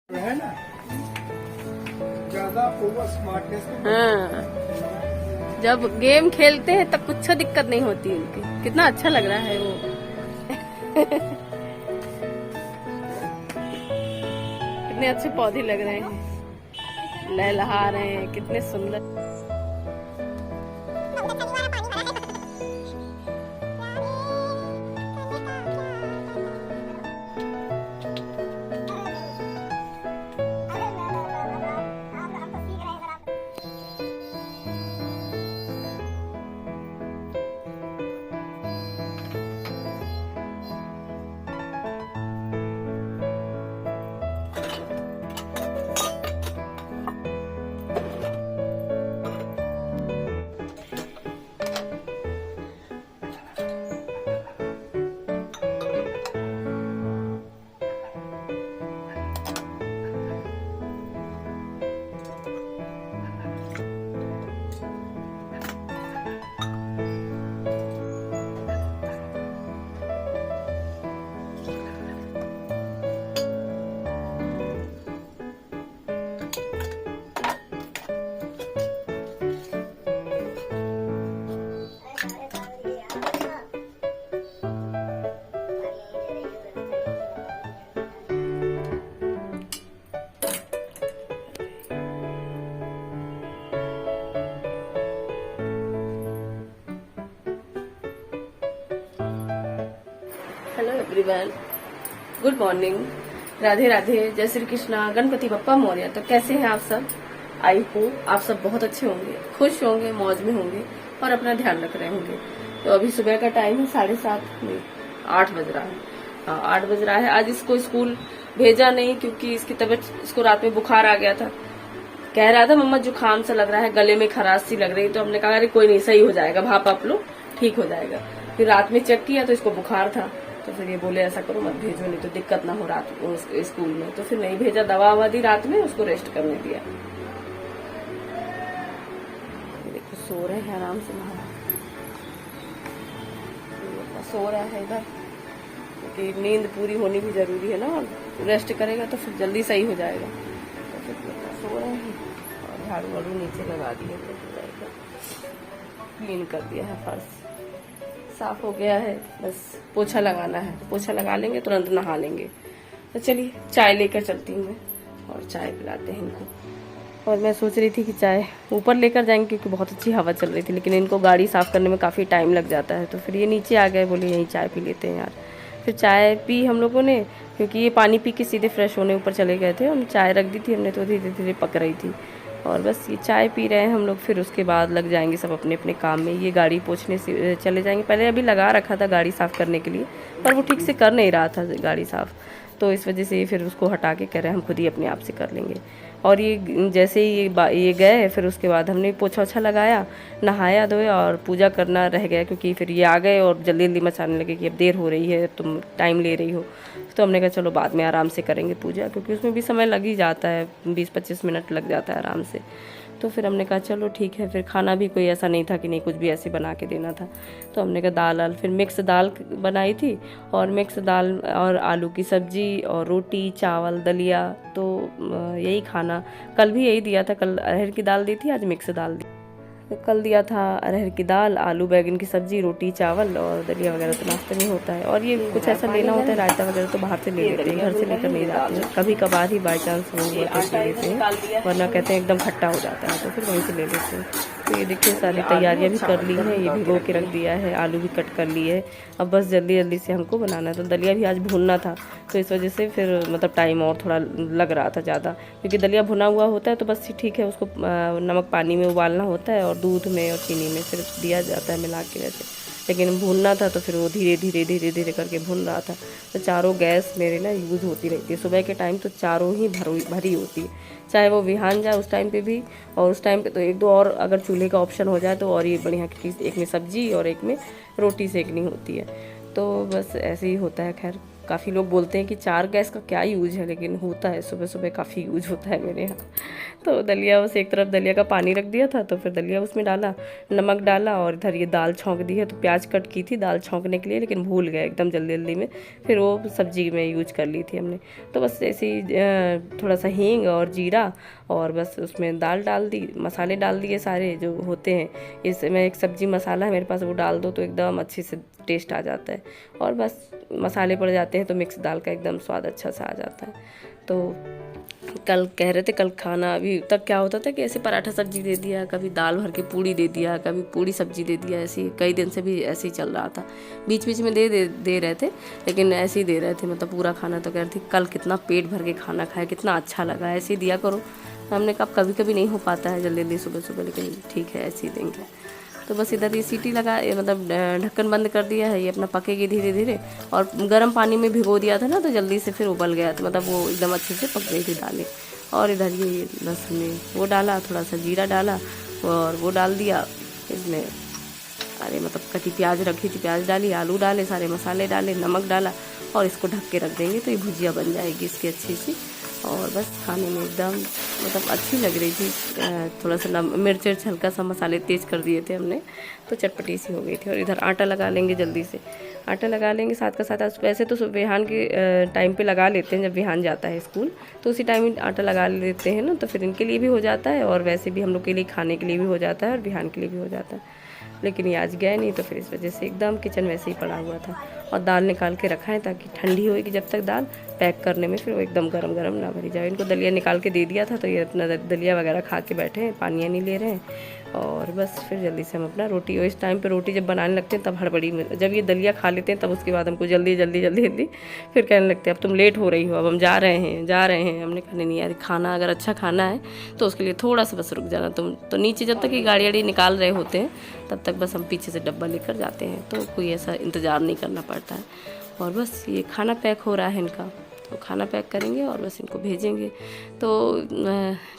है ना, ज्यादा ओवर स्मार्टनेस। हाँ, जब गेम खेलते हैं तब कुछ दिक्कत नहीं होती उनकी। कितना अच्छा लग रहा है वो। कितने अच्छे पौधे लग रहे हैं, लहलहा रहे हैं, कितने सुंदर। Hello everyone, good morning, Radhe Radhe, जय श्री कृष्णा, गणपति बप्पा मौर्य। तो कैसे हैं आप सब? आई होप आप सब बहुत अच्छे होंगे, खुश होंगे, मौज में होंगे और अपना ध्यान रख रहे होंगे। तो अभी सुबह का टाइम है 7:30 नहीं 8 बज रहा है। हाँ, 8 बज रहा है। आज इसको स्कूल भेजा नहीं क्योंकि इसकी तबीयत, इसको रात में बुखार आ गया था। कह रहा था मम्मा जुकाम सा लग रहा है, गले में खराश सी लग रही। तो हमने कहा अरे कोई नहीं, सही हो जाएगा, भाप आप लो, ठीक हो जाएगा। फिर रात में चेक किया तो इसको बुखार था। तो फिर ये बोले ऐसा करो मत भेजो, नहीं तो दिक्कत ना हो रात को स्कूल में। तो फिर नहीं भेजा, दवा ववा दी रात में, उसको रेस्ट करने दिया। देखो सो रहे हैं आराम से, सो रहा है इधर, क्योंकि नींद पूरी होनी भी जरूरी है ना। रेस्ट करेगा तो फिर जल्दी सही हो जाएगा। तो फिर सो रहे हैं और झाड़ू वाड़ू नीचे लगा दिए, क्लीन कर दिया है, फर्श साफ हो गया है, बस पोछा लगाना है। पोछा लगा लेंगे तुरंत नहा लेंगे। तो चलिए चाय लेकर चलती हूँ मैं और चाय पिलाते हैं इनको। और मैं सोच रही थी कि चाय ऊपर लेकर जाएंगे क्योंकि बहुत अच्छी हवा चल रही थी, लेकिन इनको गाड़ी साफ करने में काफ़ी टाइम लग जाता है। तो फिर ये नीचे आ गए, बोले यहीं चाय पी लेते हैं यार। फिर चाय पी हम लोगों ने, क्योंकि ये पानी पी के सीधे फ्रेश होने ऊपर चले गए थे। हम चाय रख दी थी हमने, तो धीरे धीरे पक रही थी। और बस ये चाय पी रहे हैं हम लोग। फिर उसके बाद लग जाएंगे सब अपने अपने काम में। ये गाड़ी पोंछने से चले जाएंगे। पहले अभी लगा रखा था गाड़ी साफ़ करने के लिए, पर वो ठीक से कर नहीं रहा था गाड़ी साफ़। तो इस वजह से फिर उसको हटा के कह रहे हैं हम खुद ही अपने आप से कर लेंगे। और ये जैसे ही ये गए, फिर उसके बाद हमने पोछा ओछा लगाया, नहाया धोया और पूजा करना रह गया, क्योंकि फिर ये आ गए और जल्दी जल्दी मचाने लगे कि अब देर हो रही है, तुम टाइम ले रही हो। तो हमने कहा चलो बाद में आराम से करेंगे पूजा, क्योंकि उसमें भी समय लग ही जाता है, 20-25 मिनट लग जाता है आराम से। तो फिर हमने कहा चलो ठीक है। फिर खाना भी कोई ऐसा नहीं था कि नहीं कुछ भी ऐसे बना के देना था। तो हमने कहा दाल, फिर मिक्स दाल बनाई थी, और मिक्स दाल और आलू की सब्जी और रोटी, चावल, दलिया। तो यही खाना, कल भी यही दिया था। कल अरहर की दाल दी थी, आज मिक्स दाल दी। तो कल दिया था अरहर की दाल, आलू बैगन की सब्जी, रोटी, चावल और दलिया वगैरह तो नाश्ते में होता है। और ये कुछ ऐसा लेना होता है, रायता वगैरह तो बाहर से ले लेते हैं, घर से लेकर नहीं जाते हैं। कभी कभार ही बाई चांस वो हुआ तो ले लेते हैं, वरना कहते हैं एकदम खट्टा हो जाता है, तो फिर वहीं से ले लेते हैं। तो ये देखिए सारी तैयारियां भी कर ली हैं, ये भिगो के रख दिया है, आलू भी कट कर लिए है। अब बस जल्दी जल्दी से हमको बनाना है। तो दलिया भी आज भूनना था, तो इस वजह से फिर मतलब टाइम और थोड़ा लग रहा था ज़्यादा, क्योंकि दलिया भुना हुआ होता है तो बस ठीक है, उसको नमक पानी में उबालना होता है और दूध में और चीनी में फिर दिया जाता है मिला के वैसे। लेकिन भूनना था तो फिर वो धीरे धीरे धीरे धीरे करके भून रहा था। तो चारों गैस मेरे ना यूज़ होती रहती है सुबह के टाइम, तो चारों ही भरी होती है, चाहे वो विहान जाए उस टाइम पे भी, और उस टाइम पे तो एक दो और अगर चूल्हे का ऑप्शन हो जाए तो और ये बढ़िया, क्योंकि एक में सब्जी और एक में रोटी सेकनी होती है। तो बस ऐसे ही होता है। खैर काफ़ी लोग बोलते हैं कि 4 गैस का क्या यूज है, लेकिन होता है, सुबह सुबह काफ़ी यूज होता है मेरे यहाँ। तो दलिया, बस एक तरफ दलिया का पानी रख दिया था, तो फिर दलिया उसमें डाला, नमक डाला, और इधर ये दाल छौंक दी है। तो प्याज कट की थी दाल छौंकने के लिए, लेकिन भूल गए एकदम जल्दी जल्दी में, फिर वो सब्जी में यूज कर ली थी हमने। तो बस ऐसे ही थोड़ा सा हींग और जीरा, और बस उसमें दाल डाल दी, मसाले डाल दिए सारे जो होते हैं। इसमें एक सब्जी मसाला है मेरे पास, वो डाल दो तो एकदम अच्छे से टेस्ट आ जाता है। और बस मसाले पड़ जाते हैं तो मिक्स दाल का एकदम स्वाद अच्छा सा आ जाता है। तो कल कह रहे थे, कल खाना अभी तक क्या होता था कि ऐसे पराठा सब्जी दे दिया, कभी दाल भर के पूड़ी दे दिया, कभी पूड़ी सब्जी दे दिया, ऐसे कई दिन से भी ऐसे ही चल रहा था। बीच बीच में दे रहे थे, लेकिन ऐसे ही दे रहे थे, मतलब पूरा खाना। तो कह रहे थे कल कितना पेट भर के खाना खाया, कितना अच्छा लगा, ऐसे ही दिया करो। हमने कहा कभी कभी नहीं हो पाता है जल्दी जल्दी सुबह सुबह, लेकिन ठीक है ऐसे ही देंगे। तो बस इधर ये सीटी लगा, मतलब ढक्कन बंद कर दिया है, ये अपना पकेगी धीरे धीरे। और गर्म पानी में भिगो दिया था ना, तो जल्दी से फिर उबल गया, तो मतलब वो एकदम अच्छे से पक गई थी दालें। और इधर ये बस में वो डाला, थोड़ा सा जीरा डाला, और वो डाल दिया इसमें, अरे मतलब कटी प्याज रखी थी, प्याज डाली, आलू डाले, सारे मसाले डाले, नमक डाला, और इसको ढक के रख देंगे तो ये भुजिया बन जाएगी इसकी अच्छी सी। और बस खाने में एकदम मतलब अच्छी लग रही थी। थोड़ा सा मिर्च हल्का सा मसाले तेज़ कर दिए थे हमने, तो चटपटी सी हो गई थी। और इधर आटा लगा लेंगे जल्दी से, आटा लगा लेंगे साथ का साथ। वैसे तो विहान के टाइम पे लगा लेते हैं, जब विहान जाता है स्कूल तो उसी टाइम आटा लगा लेते हैं ना, तो फिर इनके लिए भी हो जाता है, और वैसे भी हम लोग के लिए खाने के लिए भी हो जाता है, और विहान के लिए भी हो जाता है। लेकिन ये आज गए नहीं, तो फिर इस वजह से एकदम किचन वैसे ही पड़ा हुआ था। और दाल निकाल के रखा है ताकि ठंडी होएगी जब तक दाल पैक करने में, फिर वो एकदम गरम गरम ना भरी जाए। इनको दलिया निकाल के दे दिया था, तो ये अपना दलिया वगैरह खा के बैठे हैं, पानियाँ नहीं ले रहे हैं। और बस फिर जल्दी से हम अपना रोटी, और इस टाइम पे रोटी जब बनाने लगते हैं तब हड़बड़ी में, जब ये दलिया खा लेते हैं तब उसके बाद हमको जल्दी जल्दी जल्दी जल्दी फिर कहने लगते हैं अब तुम लेट हो रही हो, अब हम जा रहे हैं। हमने कहा नहीं यार, खाना अगर अच्छा खाना है तो उसके लिए थोड़ा सा बस रुक जाना तुम। तो नीचे जब तक ये गाड़ी वाड़ी निकाल रहे होते हैं तब तक बस हम पीछे से डब्बा लेकर जाते हैं, तो कोई ऐसा इंतज़ार नहीं करना पड़ता है। और बस ये खाना पैक हो रहा है इनका, तो खाना पैक करेंगे और बस इनको भेजेंगे। तो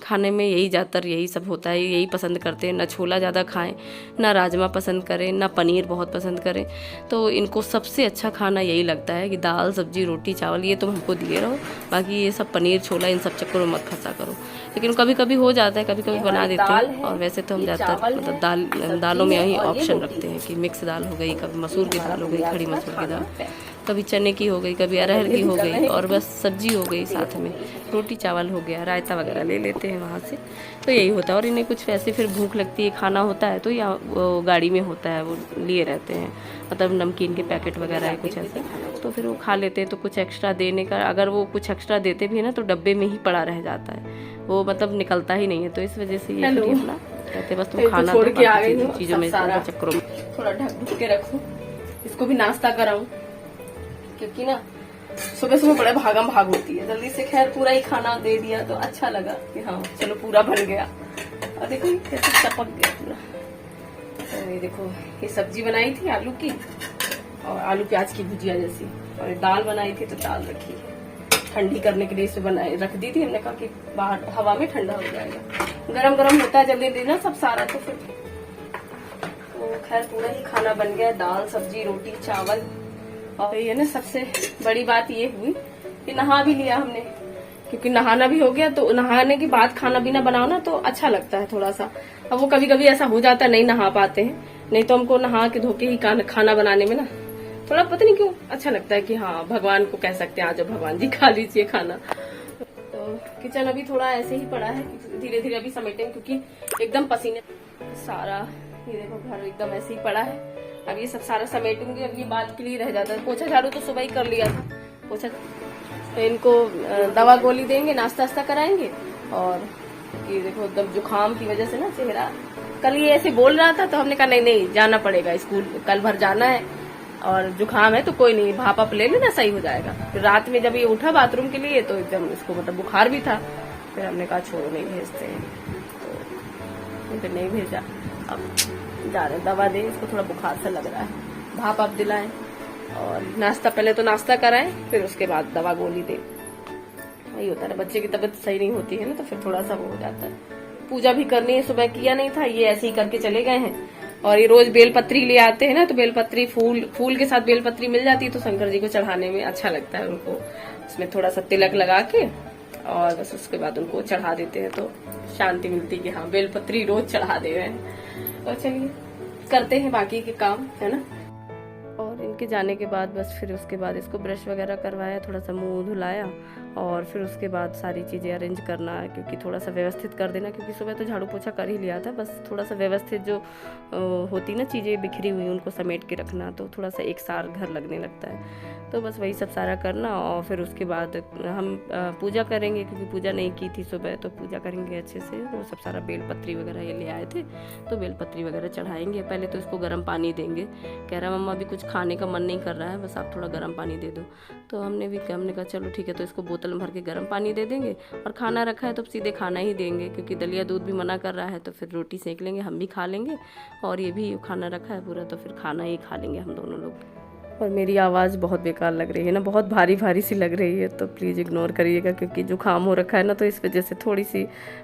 खाने में यही ज़्यादातर यही सब होता है, यही पसंद करते हैं, ना छोला ज़्यादा खाएं, ना राजमा पसंद करें, ना पनीर बहुत पसंद करें। तो इनको सबसे अच्छा खाना यही लगता है कि दाल सब्जी रोटी चावल ये तुम हमको दिए रहो, बाकी ये सब पनीर छोला इन सब चक्करों में मत फंसा करो। लेकिन कभी कभी हो जाता है, कभी कभी बना देते हैं। और वैसे तो हम ज़्यादातर मतलब दालों में यही ऑप्शन रखते हैं कि मिक्स दाल हो गई, कभी मसूर की दाल हो गई, खड़ी मसूर की दाल, कभी चने की हो गई, कभी अरहर की हो गई, और बस सब्जी हो गई, साथ में रोटी चावल हो गया, रायता वगैरह ले लेते हैं वहाँ से। तो यही होता है। और इन्हें कुछ वैसे फिर भूख लगती है, खाना होता है तो या वो गाड़ी में होता है, वो लिए रहते हैं, मतलब नमकीन के पैकेट वगैरह है कुछ ऐसे, तो फिर वो खा लेते हैं। तो कुछ एक्स्ट्रा देने का, अगर वो कुछ एक्स्ट्रा देते भी है ना तो डब्बे में ही पड़ा रह जाता है, वो मतलब निकलता ही नहीं है। तो इस वजह से ये अपना कहते बस तुम खाना छोड़ के आ गई चीज़ों में चक्करों में थोड़ा ढक के रखूं, इसको भी नाश्ता कराऊं, क्योंकि ना सुबह सुबह बड़े भागम भाग होती है। जल्दी से खैर पूरा ही खाना दे दिया तो अच्छा लगा कि हाँ चलो पूरा भर गया। और देखो कैसे चपक गया पूरा। तो ये देखो, ये सब्जी बनाई थी आलू की, और आलू प्याज की भुजिया जैसी, और दाल बनाई थी, तो दाल रखी है ठंडी करने के लिए, इसे बनाई रख दी थी। हमने कहा कि बाहर हवा में ठंडा हो जाएगा, गरम गरम होता है जल्दी जल्दी ना सब सारा। तो फिर तो खैर पूरा ही खाना बन गया, दाल सब्जी रोटी चावल। और ये ना सबसे बड़ी बात ये हुई कि नहा भी लिया हमने, क्योंकि नहाना भी हो गया। तो नहाने के बाद खाना पीना बनाओ ना तो अच्छा लगता है थोड़ा सा। अब वो कभी कभी ऐसा हो जाता है नहीं नहा पाते हैं, नहीं तो हमको नहा के धोके ही खाना बनाने में ना थोड़ा पता नहीं क्यों अच्छा लगता है कि हाँ भगवान को कह सकते हैं आज भगवान जी खा लीजिए खाना। तो किचन अभी थोड़ा ऐसे ही पड़ा है, धीरे धीरे अभी समेटेंगे, क्योंकि एकदम पसीने सारा ये देखो घर एकदम ऐसे ही पड़ा है। अब ये सब सारा समेटूंगी, अब ये बात के लिए रह जाता है। पोछा झाड़ू तो सुबह ही कर लिया था पोछा। तो इनको दवा गोली देंगे, नाश्ता वास्ता कराएंगे। और ये देखो एकदम जुकाम की वजह से ना चेहरा, कल ये ऐसे बोल रहा था तो हमने कहा नहीं जाना पड़ेगा स्कूल, कल भर जाना है, और जुकाम है तो कोई नहीं भाप आप ले लेना सही हो जाएगा। फिर रात में जब ये उठा बाथरूम के लिए तो एकदम इसको मतलब बुखार भी था, फिर हमने कहा छोड़ो नहीं भेजते हैं, तो फिर नहीं भेजा। अब जा रहे दवा दे, इसको थोड़ा बुखार सा लग रहा है, भाप आप दिलाएं और नाश्ता, पहले तो नाश्ता कराएं फिर उसके बाद दवा गोली दे। वही होता है, बच्चे की तबीयत सही नहीं होती है ना तो फिर थोड़ा सा वो हो जाता है। पूजा भी करनी है, सुबह किया नहीं था, ये ऐसे ही करके चले गए हैं। और ये रोज बेलपत्री ले आते हैं ना, तो बेलपत्री फूल के साथ बेलपत्री मिल जाती है तो शंकर जी को चढ़ाने में अच्छा लगता है उनको। उसमें थोड़ा सा तिलक लगा के और बस उसके बाद उनको चढ़ा देते हैं तो शांति मिलती है कि हाँ बेलपत्री रोज चढ़ा दे रहे हैं। तो चलिए करते हैं बाकी के काम, है ना। और इनके जाने के बाद बस फिर उसके बाद इसको ब्रश वगैरह करवाया, थोड़ा सा मुंह धुलाया और फिर उसके बाद सारी चीज़ें अरेंज करना है, क्योंकि थोड़ा सा व्यवस्थित कर देना, क्योंकि सुबह तो झाड़ू पोछा कर ही लिया था, बस थोड़ा सा व्यवस्थित जो होती ना चीज़ें बिखरी हुई उनको समेट के रखना, तो थोड़ा सा एक सार घर लगने लगता है। तो बस वही सब सारा करना और फिर उसके बाद हम पूजा करेंगे, क्योंकि पूजा नहीं की थी सुबह, तो पूजा करेंगे अच्छे से। वो सब सारा बेलपत्री वगैरह ये ले आए थे तो बेलपत्री वगैरह चढ़ाएंगे। पहले तो इसको गर्म पानी देंगे, कह रहा मम्मा अभी कुछ खाने का मन नहीं कर रहा है, बस आप थोड़ा गर्म पानी दे दो। तो हमने कहा चलो ठीक है, तो इसको बोतल में भर के गर्म पानी दे देंगे। और खाना रखा है तो सीधे खाना ही देंगे, क्योंकि दलिया दूध भी मना कर रहा है, तो फिर रोटी सेक लेंगे, हम भी खा लेंगे। और ये भी खाना रखा है पूरा, तो फिर खाना ही खा लेंगे हम दोनों लोग। और मेरी आवाज़ बहुत बेकार लग रही है ना, बहुत भारी भारी सी लग रही है, तो प्लीज़ इग्नोर करिएगा, क्योंकि जुकाम हो रखा है ना, तो इस वजह से थोड़ी सी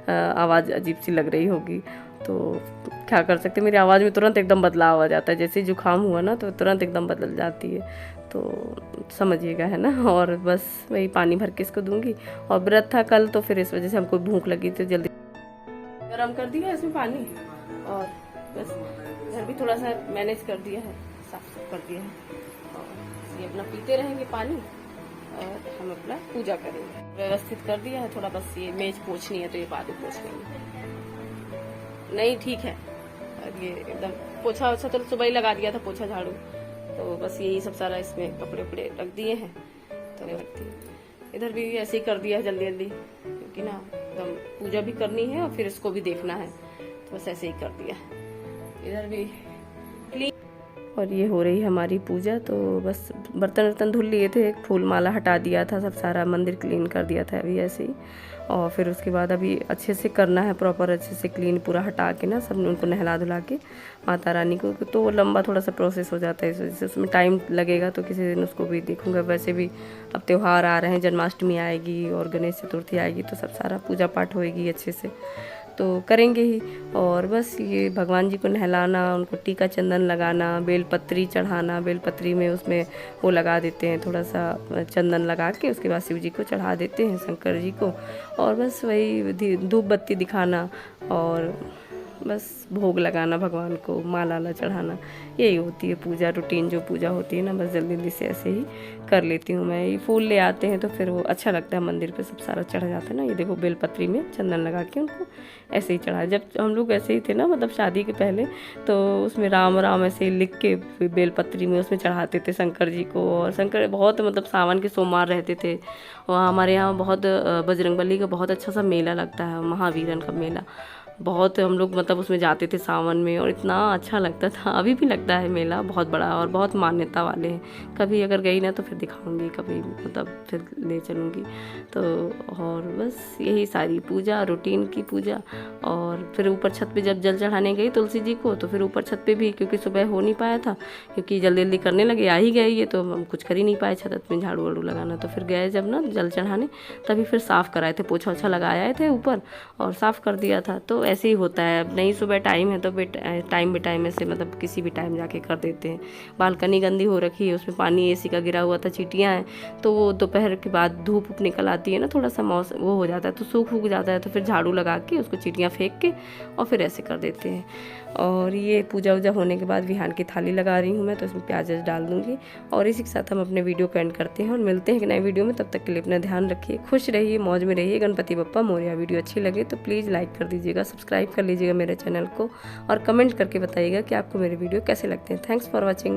आवाज़ अजीब सी लग रही होगी। तो क्या कर सकते हैं, मेरी आवाज़ में तुरंत एकदम बदलाव आ जाता है, जैसे ही जुकाम हुआ ना तो तुरंत एकदम बदल जाती है, तो समझिएगा, है ना। और बस वही पानी भर के इसको दूंगी। और व्रत था कल, तो फिर इस वजह से हमको भूख लगी तो जल्दी गर्म कर दिया इसमें पानी, और बस घर भी थोड़ा सा मैनेज कर दिया है, साफ कर दिया है। और ये अपना पीते रहेंगे पानी और हम अपना पूजा करेंगे। व्यवस्थित कर दिया है थोड़ा, बस ये मेज पोछनी है तो ये बाद में पोछ लेंगे। नहीं ठीक है, और ये एकदम पोछा वोछा तो सुबह ही लगा दिया था, पोछा झाड़ू, तो बस यही सब सारा इसमें कपड़े वपड़े रख दिए हैं तो रखती है। इधर भी ऐसे ही कर दिया है जल्दी जल्दी, क्योंकि ना एकदम पूजा भी करनी है और फिर इसको भी देखना है, तो बस ऐसे ही कर दिया। इधर भी और ये हो रही हमारी पूजा, तो बस बर्तन वर्तन धुल लिए थे, फूल माला हटा दिया था, सब सारा मंदिर क्लीन कर दिया था अभी ऐसे ही। और फिर उसके बाद अभी अच्छे से करना है, प्रॉपर अच्छे से क्लीन पूरा हटा के ना, सब उनको नहला धुला के माता रानी को, तो वो लंबा थोड़ा सा प्रोसेस हो जाता है, इस वजह से उसमें टाइम लगेगा, तो किसी दिन उसको भी देखूंगा। वैसे भी अब त्यौहार आ रहे हैं, जन्माष्टमी आएगी और गणेश चतुर्थी आएगी, तो सब सारा पूजा पाठ होएगी अच्छे से, तो करेंगे ही। और बस ये भगवान जी को नहलाना, उनको टीका चंदन लगाना, बेलपत्री चढ़ाना, बेलपत्री में उसमें वो लगा देते हैं थोड़ा सा चंदन लगा के, उसके बाद शिव जी को चढ़ा देते हैं, शंकर जी को। और बस वही धूप बत्ती दिखाना और बस भोग लगाना भगवान को, माला चढ़ाना, यही होती है पूजा रूटीन, जो पूजा होती है ना, बस जल्दी जल्दी से ऐसे ही कर लेती हूँ मैं। ये फूल ले आते हैं तो फिर वो अच्छा लगता है, मंदिर पे सब सारा चढ़ जाता है ना। ये देखो बेलपत्री में चंदन लगा के उनको ऐसे ही चढ़ाया। जब हम लोग ऐसे ही थे ना, मतलब शादी के पहले, तो उसमें राम राम ऐसे ही लिख के बेलपत्री में उसमें चढ़ाते थे शंकर जी को। और शंकर बहुत मतलब सावन के सोमवार रहते थे, और हमारे यहाँ बहुत बजरंगबली का बहुत अच्छा सा मेला लगता है, महावीरन का मेला, बहुत हम लोग मतलब उसमें जाते थे सावन में, और इतना अच्छा लगता था। अभी भी लगता है मेला, बहुत बड़ा और बहुत मान्यता वाले हैं। कभी अगर गई ना तो फिर दिखाऊंगी, कभी मतलब फिर ले चलूँगी। तो और बस यही सारी पूजा, रूटीन की पूजा। और फिर ऊपर छत पे जब जल चढ़ाने गई तुलसी जी को, तो फिर ऊपर छत पे भी, क्योंकि सुबह हो नहीं पाया था, क्योंकि जल्दी जल्दी करने लगे, आ ही गए ये, तो हम कुछ कर ही नहीं पाए छत में झाड़ू वाड़ू लगाना। तो फिर गए जब ना जल चढ़ाने, तभी फिर साफ़ कराए थे, पोछा ओछा लगाए थे ऊपर और साफ़ कर दिया था। तो ऐसे ही होता है, अब नहीं सुबह टाइम है तो टाइम में से मतलब किसी भी टाइम जाके कर देते हैं। बालकनी गंदी हो रखी है, उसमें पानी एसी का गिरा हुआ था, चींटियाँ हैं, तो वो दोपहर के बाद धूप निकल आती है ना, थोड़ा सा मौसम वो हो जाता है, तो सूख जाता है, तो फिर झाड़ू लगा के उसको चींटियाँ फेंक के और फिर ऐसे कर देते हैं। और ये पूजा वूजा होने के बाद विहान की थाली लगा रही हूँ मैं, तो इसमें प्याज डाल दूँगी। और इसी के साथ हम अपने वीडियो को एंड करते हैं और मिलते हैं एक नए वीडियो में। तब तक के लिए अपना ध्यान रखिए, खुश रहिए, मौज में रहिए। गणपति बप्पा मोरया। वीडियो अच्छी लगे तो प्लीज़ लाइक कर दीजिएगा, सब्सक्राइब कर लीजिएगा मेरे चैनल को, और कमेंट करके बताइएगा कि आपको मेरे वीडियो कैसे लगते हैं। Thanks for watching.